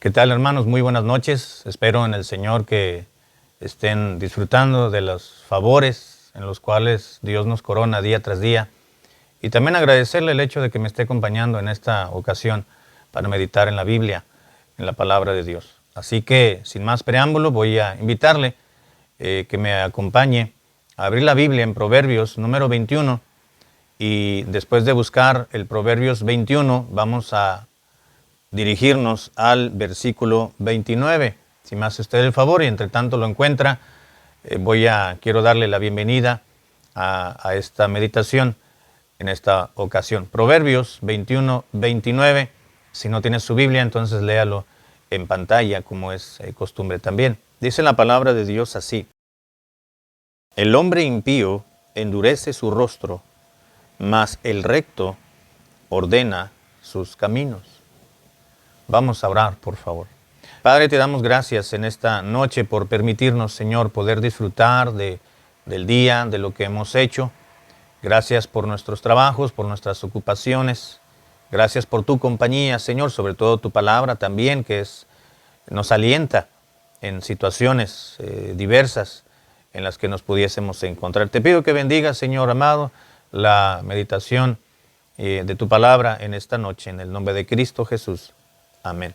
¿Qué tal, hermanos? Muy buenas noches. Espero en el Señor que estén disfrutando de los favores en los cuales Dios nos corona día tras día. Y también agradecerle el hecho de que me esté acompañando en esta ocasión para meditar en la Biblia, en la palabra de Dios. Así que, sin más preámbulo, voy a invitarle que me acompañe a abrir la Biblia en Proverbios número 21. Y después de buscar el Proverbios 21, vamos a dirigirnos al versículo 29. Si me hace usted el favor y entre tanto lo encuentra, quiero darle la bienvenida a esta meditación en esta ocasión. Proverbios 21, 29. Si no tiene su Biblia, entonces léalo en pantalla, como es costumbre también. Dice la palabra de Dios así: el hombre impío endurece su rostro, mas el recto ordena sus caminos. Vamos a orar, por favor. Padre, te damos gracias en esta noche por permitirnos, Señor, poder disfrutar del día, de lo que hemos hecho. Gracias por nuestros trabajos, por nuestras ocupaciones. Gracias por tu compañía, Señor, sobre todo tu palabra también, que nos alienta en situaciones diversas en las que nos pudiésemos encontrar. Te pido que bendiga, Señor amado, la meditación de tu palabra en esta noche, en el nombre de Cristo Jesús. Amén.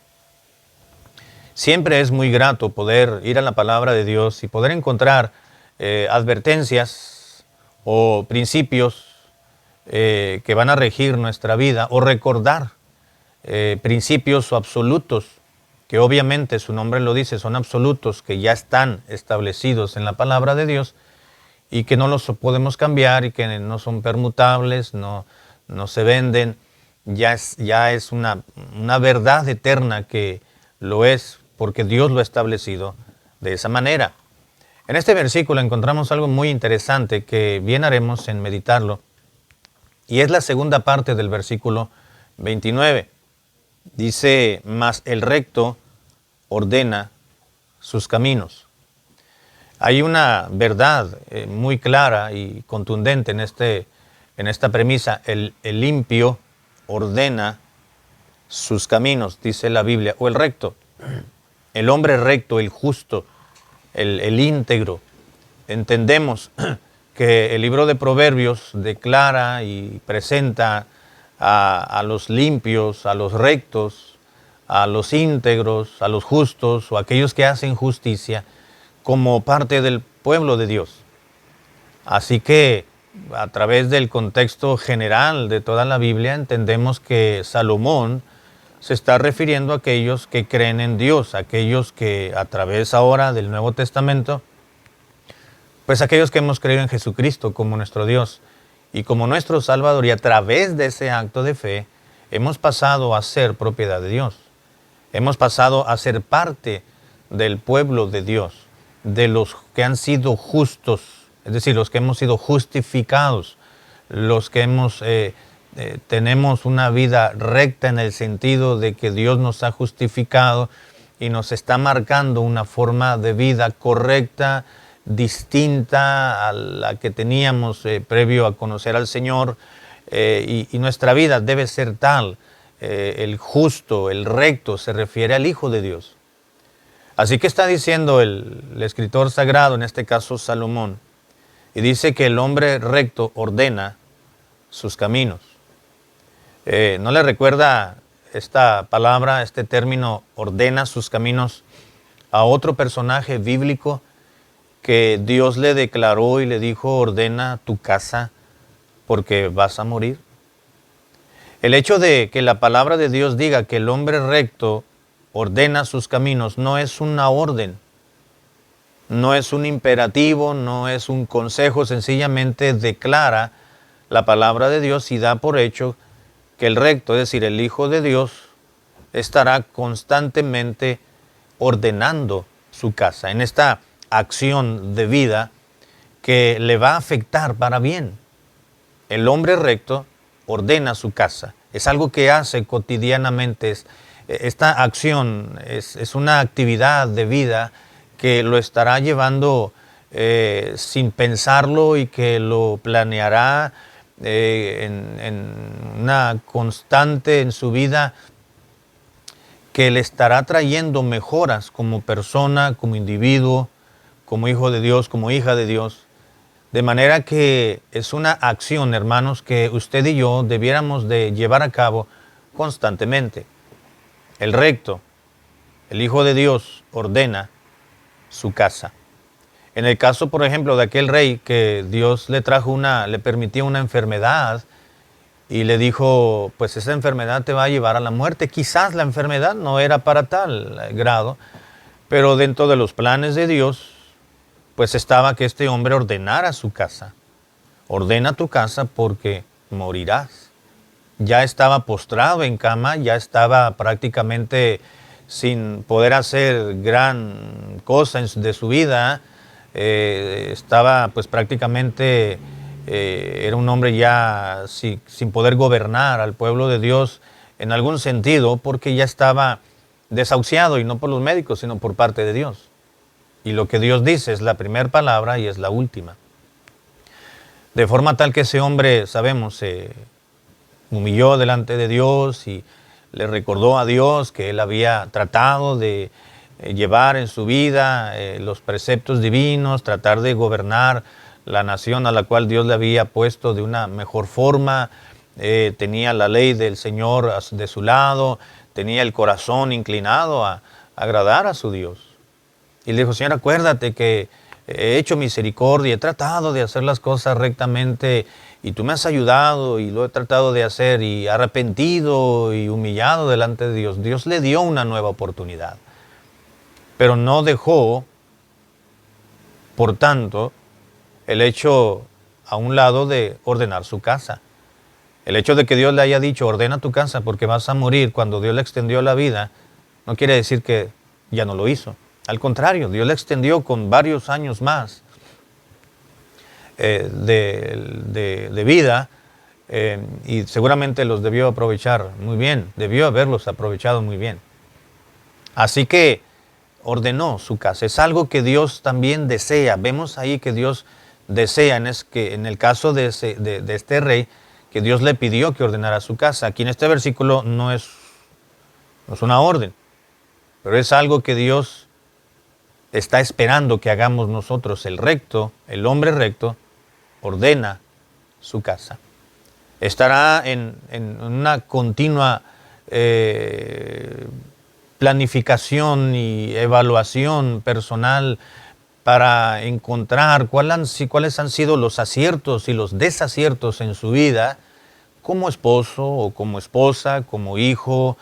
Siempre es muy grato poder ir a la palabra de Dios y poder encontrar advertencias o principios que van a regir nuestra vida, o recordar principios absolutos que obviamente su nombre lo dice, son absolutos, que ya están establecidos en la palabra de Dios y que no los podemos cambiar y que no son permutables, no se venden. Ya es una verdad eterna que lo es porque Dios lo ha establecido de esa manera. En este versículo encontramos algo muy interesante que bien haremos en meditarlo, y es la segunda parte del versículo 29. Dice: mas el recto ordena sus caminos. Hay una verdad muy clara y contundente en esta premisa. El limpio ordena sus caminos, dice la Biblia, o el recto. El hombre recto, el justo, el íntegro. Entendemos que el libro de Proverbios declara y presenta a los limpios, a los rectos, a los íntegros, a los justos o aquellos que hacen justicia como parte del pueblo de Dios. Así que a través del contexto general de toda la Biblia entendemos que Salomón se está refiriendo a aquellos que creen en Dios, aquellos que a través ahora del Nuevo Testamento, pues aquellos que hemos creído en Jesucristo como nuestro Dios y como nuestro Salvador, y a través de ese acto de fe hemos pasado a ser propiedad de Dios. Hemos pasado a ser parte del pueblo de Dios, de los que han sido justos, es decir, los que hemos sido justificados, los que tenemos una vida recta en el sentido de que Dios nos ha justificado y nos está marcando una forma de vida correcta, distinta a la que teníamos previo a conocer al Señor, y nuestra vida debe ser tal. El justo, el recto, se refiere al Hijo de Dios. Así que está diciendo el escritor sagrado, en este caso Salomón, y dice que el hombre recto ordena sus caminos. ¿No le recuerda esta palabra, este término, ordena sus caminos, a otro personaje bíblico que Dios le declaró y le dijo: ordena tu casa porque vas a morir? El hecho de que la palabra de Dios diga que el hombre recto ordena sus caminos no es una orden, no es un imperativo, no es un consejo, sencillamente declara la palabra de Dios y da por hecho que el recto, es decir, el Hijo de Dios, estará constantemente ordenando su casa, en esta acción de vida que le va a afectar para bien. El hombre recto ordena su casa, es algo que hace cotidianamente. Esta acción es una actividad de vida que lo estará llevando sin pensarlo, y que lo planeará en una constante en su vida, que le estará trayendo mejoras como persona, como individuo, como hijo de Dios, como hija de Dios. De manera que es una acción, hermanos, que usted y yo debiéramos de llevar a cabo constantemente. El recto, el Hijo de Dios, ordena su casa. En el caso, por ejemplo, de aquel rey que Dios le permitía una enfermedad y le dijo, pues esa enfermedad te va a llevar a la muerte. Quizás la enfermedad no era para tal grado, pero dentro de los planes de Dios, pues estaba que este hombre ordenara su casa. Ordena tu casa porque morirás. Ya estaba postrado en cama, ya estaba prácticamente sin poder hacer gran cosa de su vida. Estaba pues prácticamente, era un hombre ya sin poder gobernar al pueblo de Dios en algún sentido, porque ya estaba desahuciado, y no por los médicos, sino por parte de Dios. Y lo que Dios dice es la primera palabra y es la última. De forma tal que ese hombre, sabemos, se humilló delante de Dios y le recordó a Dios que él había tratado de llevar en su vida los preceptos divinos, tratar de gobernar la nación a la cual Dios le había puesto de una mejor forma. Tenía la ley del Señor de su lado, tenía el corazón inclinado a agradar a su Dios. Y le dijo, Señor, acuérdate que he hecho misericordia, he tratado de hacer las cosas rectamente y tú me has ayudado y lo he tratado de hacer, y arrepentido y humillado delante de Dios. Dios le dio una nueva oportunidad, pero no dejó, por tanto, el hecho a un lado de ordenar su casa. El hecho de que Dios le haya dicho, ordena tu casa porque vas a morir, cuando Dios le extendió la vida, no quiere decir que ya no lo hizo. Al contrario, Dios le extendió con varios años más de vida, y seguramente los debió aprovechar muy bien, debió haberlos aprovechado muy bien. Así que ordenó su casa. Es algo que Dios también desea. Vemos ahí que Dios desea, en el caso de este rey, que Dios le pidió que ordenara su casa. Aquí en este versículo no es una orden, pero es algo que Dios está esperando que hagamos nosotros. El recto, el hombre recto, ordena su casa. Estará en una continua planificación y evaluación personal para encontrar cuáles han sido los aciertos y los desaciertos en su vida, como esposo o como esposa, como hijo,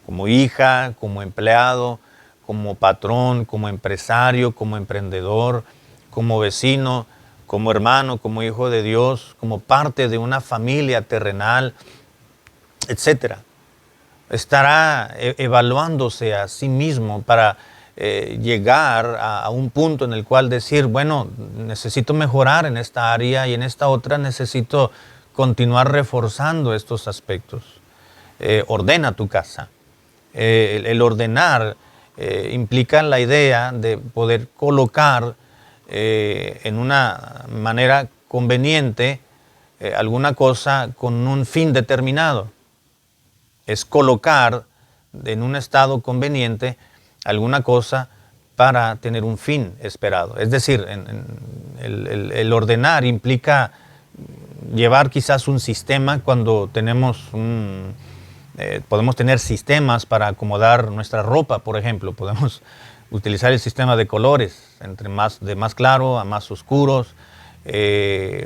como hija, como empleado, como patrón, como empresario, como emprendedor, como vecino, como hermano, como hijo de Dios, como parte de una familia terrenal, etc. Estará evaluándose a sí mismo para llegar a un punto en el cual decir, bueno, necesito mejorar en esta área y en esta otra necesito continuar reforzando estos aspectos. Ordena tu casa. El ordenar implica la idea de poder colocar en una manera conveniente alguna cosa con un fin determinado. Es colocar en un estado conveniente alguna cosa para tener un fin esperado. Es decir, el ordenar implica llevar quizás un sistema. Cuando tenemos podemos tener sistemas para acomodar nuestra ropa, por ejemplo. Podemos utilizar el sistema de colores, de más claro a más oscuros,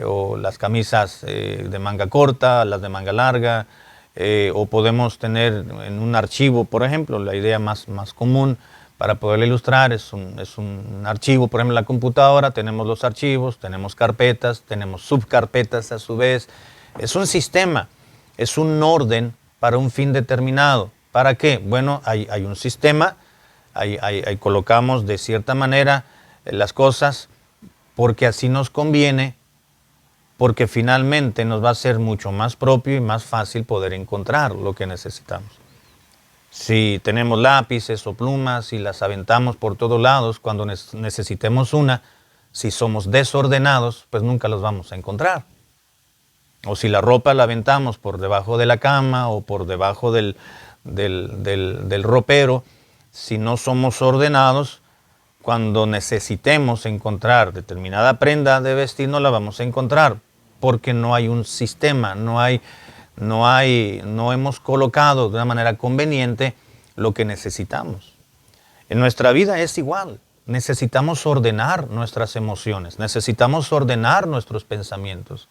o las camisas de manga corta, las de manga larga, o podemos tener en un archivo, por ejemplo, la idea más común para poder ilustrar es un archivo. Por ejemplo, en la computadora tenemos los archivos, tenemos carpetas, tenemos subcarpetas a su vez. Es un sistema, es un orden para un fin determinado. ¿Para qué? Bueno, hay un sistema, ahí colocamos de cierta manera las cosas porque así nos conviene, porque finalmente nos va a ser mucho más propio y más fácil poder encontrar lo que necesitamos. Si tenemos lápices o plumas y las aventamos por todos lados, cuando necesitemos una, si somos desordenados, pues nunca los vamos a encontrar. O si la ropa la aventamos por debajo de la cama o por debajo de del ropero, si no somos ordenados, cuando necesitemos encontrar determinada prenda de vestir, no la vamos a encontrar, porque no hay un sistema, no hemos colocado de una manera conveniente lo que necesitamos. En nuestra vida es igual. Necesitamos ordenar nuestras emociones, necesitamos ordenar nuestros pensamientos,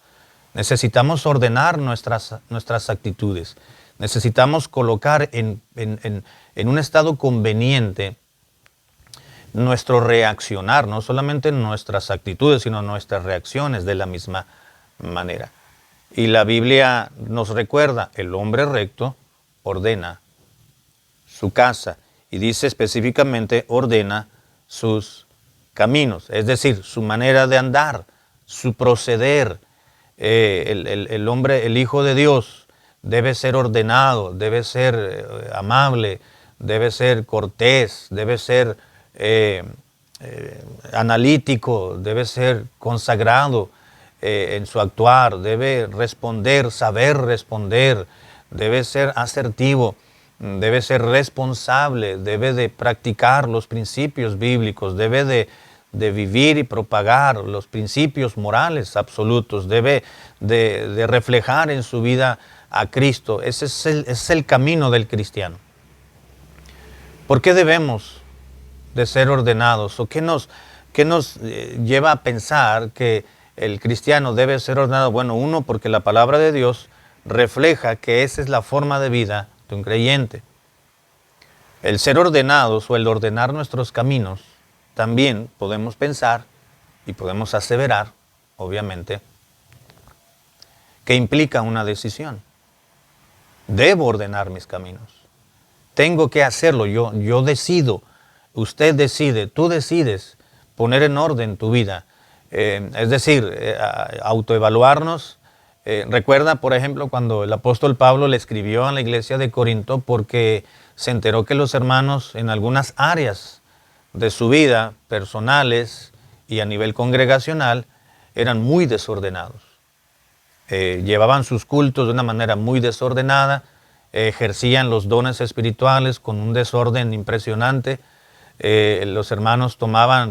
necesitamos ordenar nuestras actitudes, necesitamos colocar en un estado conveniente nuestro reaccionar, no solamente nuestras actitudes, sino nuestras reacciones de la misma manera. Y la Biblia nos recuerda, el hombre recto ordena su casa, y dice específicamente ordena sus caminos, es decir, su manera de andar, su proceder. El hombre, el Hijo de Dios, debe ser ordenado, debe ser amable, debe ser cortés, debe ser analítico, debe ser consagrado en su actuar, debe responder, saber responder, debe ser asertivo, debe ser responsable, debe de practicar los principios bíblicos, debe de vivir y propagar los principios morales absolutos, debe de reflejar en su vida a Cristo. Ese es el camino del cristiano. ¿Por qué debemos de ser ordenados? ¿O qué nos lleva a pensar que el cristiano debe ser ordenado? Bueno, uno, porque la palabra de Dios refleja que esa es la forma de vida de un creyente. El ser ordenados o el ordenar nuestros caminos, también podemos pensar y podemos aseverar, obviamente, que implica una decisión. Debo ordenar mis caminos. Tengo que hacerlo, yo decido, usted decide, tú decides poner en orden tu vida. Es decir, autoevaluarnos. Recuerda, por ejemplo, cuando el apóstol Pablo le escribió a la iglesia de Corinto porque se enteró que los hermanos en algunas áreas de su vida, personales y a nivel congregacional, eran muy desordenados. Llevaban sus cultos de una manera muy desordenada, ejercían los dones espirituales con un desorden impresionante. Los hermanos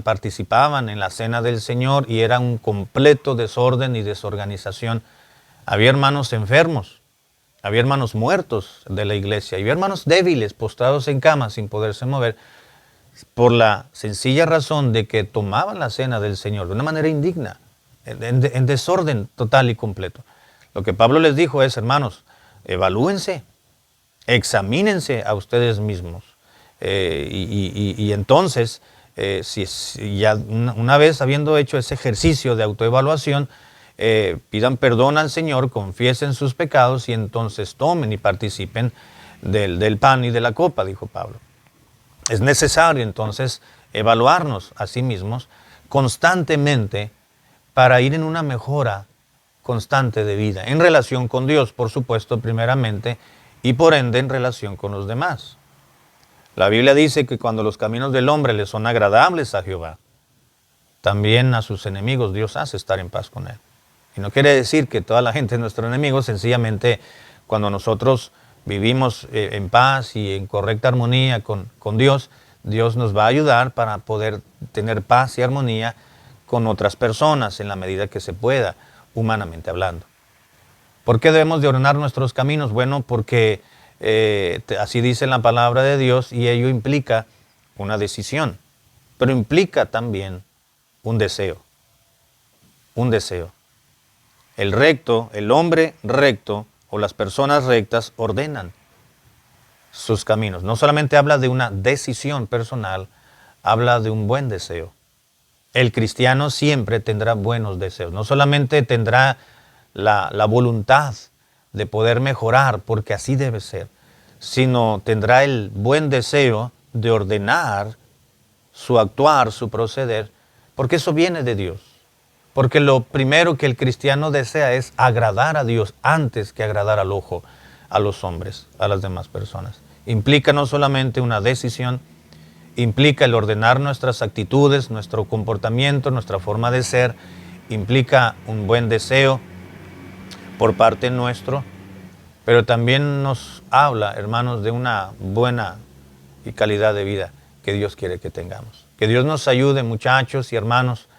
participaban en la cena del Señor y era un completo desorden y desorganización. Había hermanos enfermos, había hermanos muertos de la iglesia, había hermanos débiles, postrados en cama sin poderse mover, por la sencilla razón de que tomaban la cena del Señor de una manera indigna, en desorden total y completo. Lo que Pablo les dijo es, hermanos, evalúense, examínense a ustedes mismos. Y entonces, si ya una vez habiendo hecho ese ejercicio de autoevaluación, pidan perdón al Señor, confiesen sus pecados y entonces tomen y participen del pan y de la copa, dijo Pablo. Es necesario entonces evaluarnos a sí mismos constantemente para ir en una mejora constante de vida, en relación con Dios, por supuesto, primeramente, y por ende en relación con los demás. La Biblia dice que cuando los caminos del hombre le son agradables a Jehová, también a sus enemigos Dios hace estar en paz con él. Y no quiere decir que toda la gente es nuestro enemigo, sencillamente cuando nosotros vivimos en paz y en correcta armonía con Dios, Dios nos va a ayudar para poder tener paz y armonía con otras personas en la medida que se pueda, humanamente hablando. ¿Por qué debemos de ordenar nuestros caminos? Bueno, porque así dice la palabra de Dios y ello implica una decisión, pero implica también un deseo. Un deseo. El recto, el hombre recto o las personas rectas ordenan sus caminos. No solamente habla de una decisión personal, habla de un buen deseo. El cristiano siempre tendrá buenos deseos. No solamente tendrá la voluntad de poder mejorar, porque así debe ser, sino tendrá el buen deseo de ordenar su actuar, su proceder, porque eso viene de Dios. Porque lo primero que el cristiano desea es agradar a Dios antes que agradar al ojo, a los hombres, a las demás personas. Implica no solamente una decisión, implica el ordenar nuestras actitudes, nuestro comportamiento, nuestra forma de ser, implica un buen deseo por parte nuestro, pero también nos habla, hermanos, de una buena y calidad de vida que Dios quiere que tengamos. Que Dios nos ayude, muchachos y hermanos,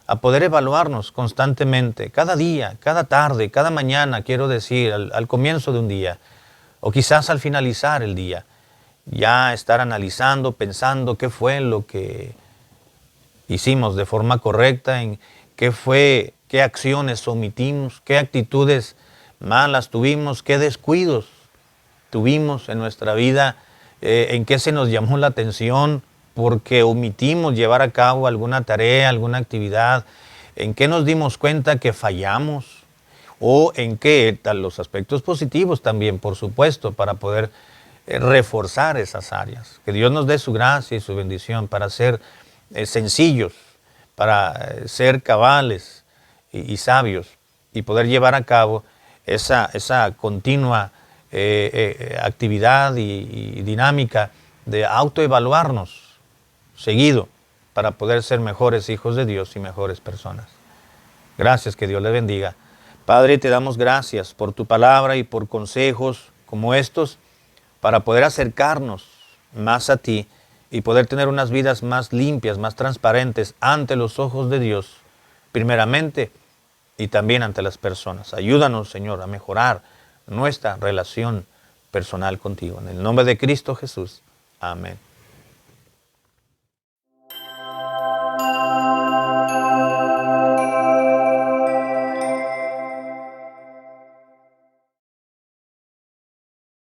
a poder evaluarnos constantemente, cada día, cada tarde, cada mañana, quiero decir, al comienzo de un día, o quizás al finalizar el día, ya estar analizando, pensando qué fue lo que hicimos de forma correcta, en qué acciones omitimos, qué actitudes malas tuvimos, qué descuidos tuvimos en nuestra vida, en qué se nos llamó la atención porque omitimos llevar a cabo alguna tarea, alguna actividad, en qué nos dimos cuenta que fallamos o en qué los aspectos positivos también, por supuesto, para poder reforzar esas áreas. Que Dios nos dé su gracia y su bendición para ser sencillos, para ser cabales y sabios y poder llevar a cabo esa continua actividad y dinámica de autoevaluarnos seguido para poder ser mejores hijos de Dios y mejores personas. Gracias, que Dios le bendiga. Padre, te damos gracias por tu palabra y por consejos como estos para poder acercarnos más a ti y poder tener unas vidas más limpias, más transparentes ante los ojos de Dios, primeramente, y también ante las personas. Ayúdanos, Señor, a mejorar nuestra relación personal contigo. En el nombre de Cristo Jesús. Amén.